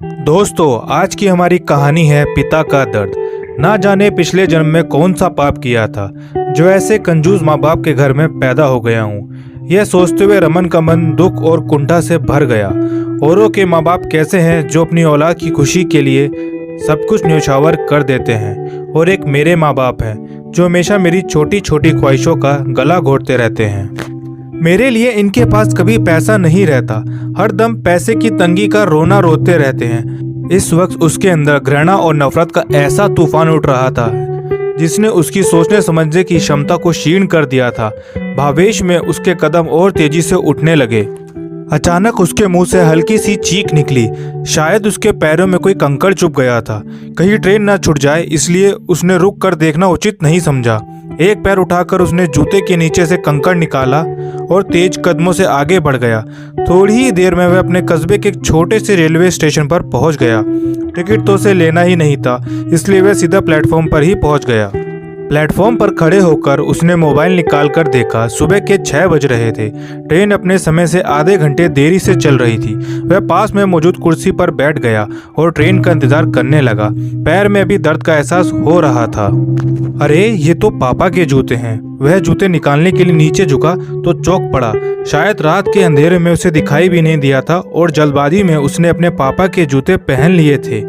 दोस्तों, आज की हमारी कहानी है पिता का दर्द। ना जाने पिछले जन्म में कौन सा पाप किया था जो ऐसे कंजूस माँ बाप के घर में पैदा हो गया हूँ। यह सोचते हुए रमन का मन दुख और कुंठा से भर गया। औरों के माँ बाप कैसे हैं जो अपनी औलाद की खुशी के लिए सब कुछ न्यौछावर कर देते हैं, और एक मेरे माँ बाप हैं जो हमेशा मेरी छोटी छोटी ख्वाहिशों का गला घोंटते रहते हैं। मेरे लिए इनके पास कभी पैसा नहीं रहता, हर दम पैसे की तंगी का रोना रोते रहते हैं। इस वक्त उसके अंदर घृणा और नफरत का ऐसा तूफान उठ रहा था जिसने उसकी सोचने समझने की क्षमता को क्षीण कर दिया था। भावेश में उसके कदम और तेजी से उठने लगे। अचानक उसके मुंह से हल्की सी चीख निकली। शायद उसके पैरों में कोई कंकड़ चुभ गया था। कहीं ट्रेन ना छूट जाए, इसलिए उसने रुक कर देखना उचित नहीं समझा। एक पैर उठाकर उसने जूते के नीचे से कंकड़ निकाला और तेज कदमों से आगे बढ़ गया। थोड़ी ही देर में वह अपने कस्बे के एक छोटे से रेलवे स्टेशन पर पहुंच गया। टिकट तो उसे लेना ही नहीं था, इसलिए वह सीधा प्लेटफॉर्म पर ही पहुंच गया। प्लेटफॉर्म पर खड़े होकर उसने मोबाइल निकाल कर देखा। सुबह के 6 बज रहे थे। ट्रेन अपने समय से आधे घंटे देरी से चल रही थी। वह पास में मौजूद कुर्सी पर बैठ गया और ट्रेन का इंतजार करने लगा। पैर में भी दर्द का एहसास हो रहा था। अरे, ये तो पापा के जूते हैं। वह जूते निकालने के लिए नीचे झुका तो चौंक पड़ा। शायद रात के अंधेरे में उसे दिखाई भी नहीं दिया था और जल्दबाजी में उसने अपने पापा के जूते पहन लिए थे।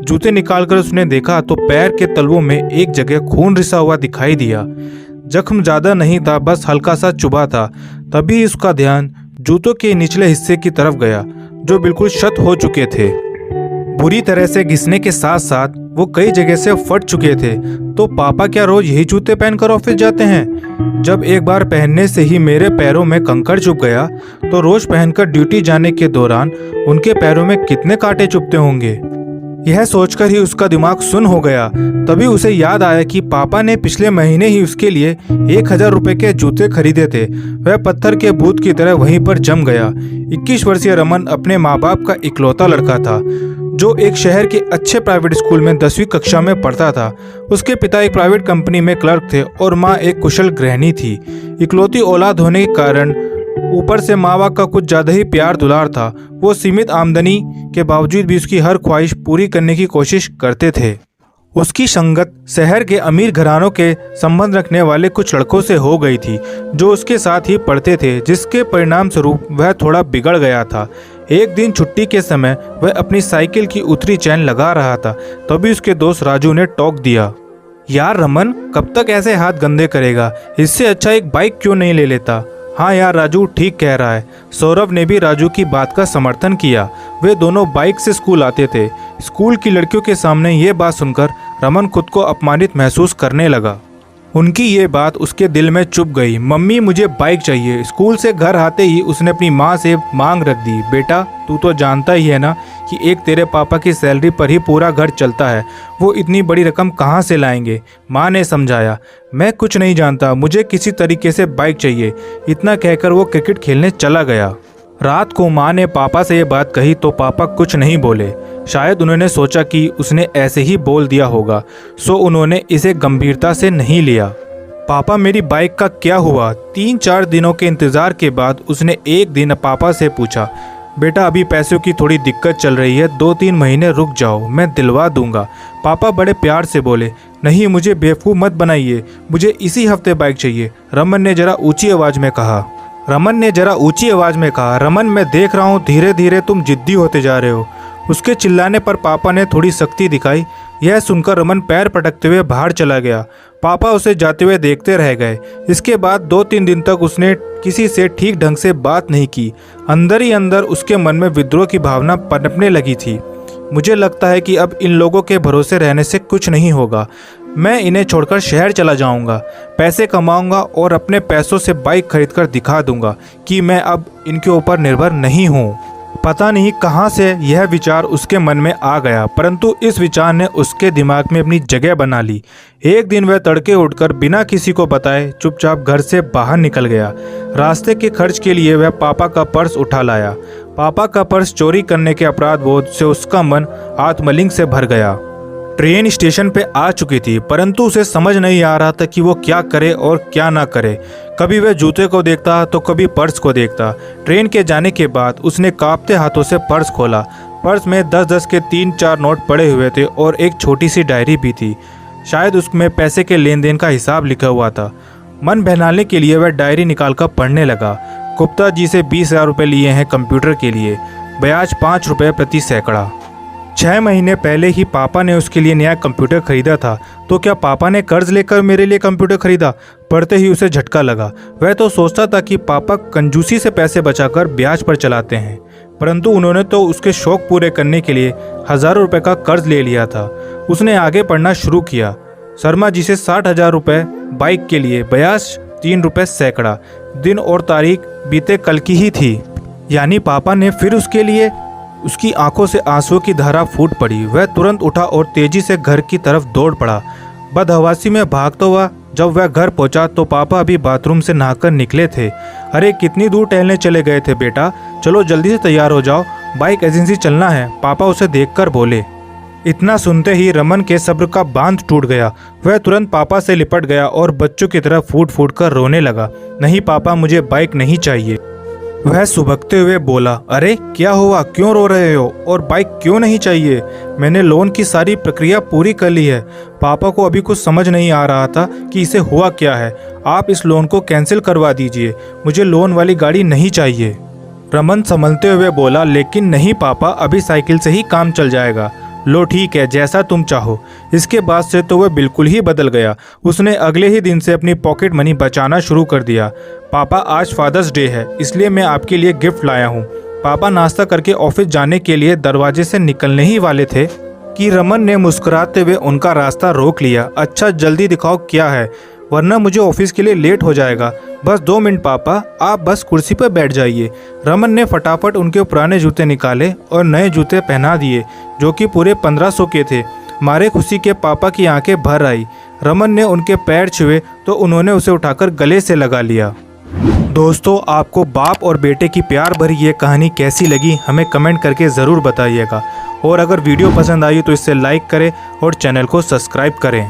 जूते निकालकर उसने देखा तो पैर के तलवों में एक जगह खून रिसा हुआ दिखाई दिया। जख्म ज्यादा नहीं था, बस हल्का सा चुभा था। तभी उसका ध्यान जूतों के निचले हिस्से की तरफ गया जो बिल्कुल क्षत हो चुके थे। बुरी तरह से घिसने के साथ साथ वो कई जगह से फट चुके थे। तो पापा क्या रोज यही जूते पहनकर ऑफिस जाते हैं? जब एक बार पहनने से ही मेरे पैरों में कंकड़ चुभ गया, तो रोज पहनकर ड्यूटी जाने के दौरान उनके पैरों में कितने कांटे चुभते होंगे। यह सोचकर ही उसका दिमाग सुन्न हो गया। तभी उसे याद आया कि पापा ने पिछले महीने ही उसके लिए 1000 रुपए के जूते खरीदे थे। वह पत्थर के भूत की तरह वहीं पर जम गया। 21 वर्षीय रमन अपने माँ बाप का इकलौता लड़का था जो एक शहर के अच्छे प्राइवेट स्कूल में 10वीं कक्षा में पढ़ता था। उसके पिता एक प्राइवेट कंपनी में क्लर्क थे और माँ एक कुशल गृहिणी थी। इकलौती औलाद होने के कारण ऊपर से माँ बाप का कुछ ज्यादा ही प्यार दुलार था। वो सीमित आमदनी के बावजूद भी उसकी हर ख्वाहिश पूरी करने की कोशिश करते थे। उसकी संगत शहर के अमीर घरानों के संबंध रखने वाले कुछ लड़कों से हो गई थी जो उसके साथ ही पढ़ते थे, जिसके परिणाम स्वरूप वह थोड़ा बिगड़ गया था। एक दिन छुट्टी के समय वह अपनी साइकिल की उतरी चैन लगा रहा था, तभी उसके दोस्त राजू ने टोक दिया, यार रमन, कब तक ऐसे हाथ गंदे करेगा? इससे अच्छा एक बाइक क्यों नहीं ले लेता? हाँ यार, राजू ठीक कह रहा है। सौरभ ने भी राजू की बात का समर्थन किया। वे दोनों बाइक से स्कूल आते थे। स्कूल की लड़कियों के सामने ये बात सुनकर रमन खुद को अपमानित महसूस करने लगा। उनकी ये बात उसके दिल में चुभ गई। मम्मी, मुझे बाइक चाहिए। स्कूल से घर आते ही उसने अपनी माँ से मांग रख दी। बेटा, तू तो जानता ही है ना कि एक तेरे पापा की सैलरी पर ही पूरा घर चलता है। वो इतनी बड़ी रकम कहाँ से लाएंगे? माँ ने समझाया। मैं कुछ नहीं जानता, मुझे किसी तरीके से बाइक चाहिए। इतना कहकर वो क्रिकेट खेलने चला गया। रात को माँ ने पापा से ये बात कही तो पापा कुछ नहीं बोले। शायद उन्होंने सोचा कि उसने ऐसे ही बोल दिया होगा, सो उन्होंने इसे गंभीरता से नहीं लिया। पापा, मेरी बाइक का क्या हुआ? 3-4 दिनों के इंतज़ार के बाद उसने एक दिन पापा से पूछा, बेटा अभी पैसों की थोड़ी दिक्कत चल रही है, 2-3 महीने रुक जाओ, मैं दिलवा दूंगा। पापा बड़े प्यार से बोले, नहीं, मुझे बेवकूफ़ मत बनाइए, मुझे इसी हफ्ते बाइक चाहिए। रमन ने जरा ऊंची आवाज़ में कहा। रमन, मैं देख रहा हूँ धीरे धीरे तुम जिद्दी होते जा रहे हो। उसके चिल्लाने पर पापा ने थोड़ी सख्ती दिखाई। यह सुनकर रमन पैर पटकते हुए बाहर चला गया। पापा उसे जाते हुए देखते रह गए। इसके बाद 2-3 दिन तक उसने किसी से ठीक ढंग से बात नहीं की। अंदर ही अंदर उसके मन में विद्रोह की भावना पनपने लगी थी। मुझे लगता है कि अब इन लोगों के भरोसे रहने से कुछ नहीं होगा। मैं इन्हें छोड़कर शहर चला जाऊंगा, पैसे कमाऊंगा और अपने पैसों से बाइक खरीदकर दिखा दूंगा कि मैं अब इनके ऊपर निर्भर नहीं हूँ। पता नहीं कहाँ से यह विचार उसके मन में आ गया, परंतु इस विचार ने उसके दिमाग में अपनी जगह बना ली। एक दिन वह तड़के उठकर बिना किसी को बताए चुपचाप घर से बाहर निकल गया। रास्ते के खर्च के लिए वह पापा का पर्स उठा लाया। पापा का पर्स चोरी करने के अपराध बोध से उसका मन आत्मलिंग से भर गया। ट्रेन स्टेशन पे आ चुकी थी, परंतु उसे समझ नहीं आ रहा था कि वो क्या करे और क्या ना करे। कभी वह जूते को देखता तो कभी पर्स को देखता। ट्रेन के जाने के बाद उसने कांपते हाथों से पर्स खोला। पर्स में 10-10 के 3-4 नोट पड़े हुए थे और एक छोटी सी डायरी भी थी। शायद उसमें पैसे के लेन देन का हिसाब लिखा हुआ था। मन बहलाने के लिए वह डायरी निकालकर पढ़ने लगा। गुप्ता जी से 20,000 रुपये लिए हैं कंप्यूटर के लिए, ब्याज 5 रुपये प्रति सैकड़ा। 6 महीने पहले ही पापा ने उसके लिए नया कंप्यूटर खरीदा था, तो क्या पापा ने कर्ज लेकर मेरे लिए कंप्यूटर खरीदा? पढ़ते ही उसे झटका लगा। वह तो सोचता था कि पापा कंजूसी से पैसे बचाकर ब्याज पर चलाते हैं, परंतु उन्होंने तो उसके शौक पूरे करने के लिए हज़ारों रुपए का कर्ज ले लिया था। उसने आगे पढ़ना शुरू किया। शर्मा जी से 60,000 रुपये बाइक के लिए, ब्याज 3 रुपये सैकड़ा। दिन और तारीख बीते कल की ही थी। यानी पापा ने फिर उसके लिए। उसकी आंखों से आंसुओं की धारा फूट पड़ी। वह तुरंत उठा और तेजी से घर की तरफ दौड़ पड़ा। बदहवासी में भागता हुआ जब वह घर पहुंचा तो पापा अभी बाथरूम से नहाकर निकले थे। अरे कितनी दूर टहलने चले गए थे बेटा? चलो जल्दी से तैयार हो जाओ, बाइक एजेंसी चलना है, पापा उसे देखकर बोले। इतना सुनते ही रमन के सब्र का बांध टूट गया। वह तुरंत पापा से लिपट गया और बच्चों की तरह फूट फूट कर रोने लगा। नहीं पापा, मुझे बाइक नहीं चाहिए। वह सुबकते हुए बोला, अरे क्या हुआ, क्यों रो रहे हो और बाइक क्यों नहीं चाहिए? मैंने लोन की सारी प्रक्रिया पूरी कर ली है। पापा को अभी कुछ समझ नहीं आ रहा था कि इसे हुआ क्या है। आप इस लोन को कैंसिल करवा दीजिए, मुझे लोन वाली गाड़ी नहीं चाहिए। रमन संभलते हुए बोला, लेकिन नहीं पापा, अभी साइकिल से ही काम चल जाएगा। लो ठीक है, जैसा तुम चाहो। इसके बाद से तो वह बिल्कुल ही बदल गया। उसने अगले ही दिन से अपनी पॉकेट मनी बचाना शुरू कर दिया। पापा आज फादर्स डे है, इसलिए मैं आपके लिए गिफ्ट लाया हूँ। पापा नाश्ता करके ऑफिस जाने के लिए दरवाजे से निकलने ही वाले थे कि रमन ने मुस्कुराते हुए उनका रास्ता रोक लिया। अच्छा जल्दी दिखाओ क्या है, वरना मुझे ऑफिस के लिए लेट हो जाएगा। बस 2 मिनट पापा, आप बस कुर्सी पर बैठ जाइए। रमन ने फटाफट उनके पुराने जूते निकाले और नए जूते पहना दिए, जो कि पूरे 1500 के थे। मारे खुशी के पापा की आंखें भर आई। रमन ने उनके पैर छुए तो उन्होंने उसे उठाकर गले से लगा लिया। दोस्तों, आपको बाप और बेटे की प्यार भरी ये कहानी कैसी लगी हमें कमेंट करके ज़रूर बताइएगा। और अगर वीडियो पसंद आई तो इसे लाइक करें और चैनल को सब्सक्राइब करें।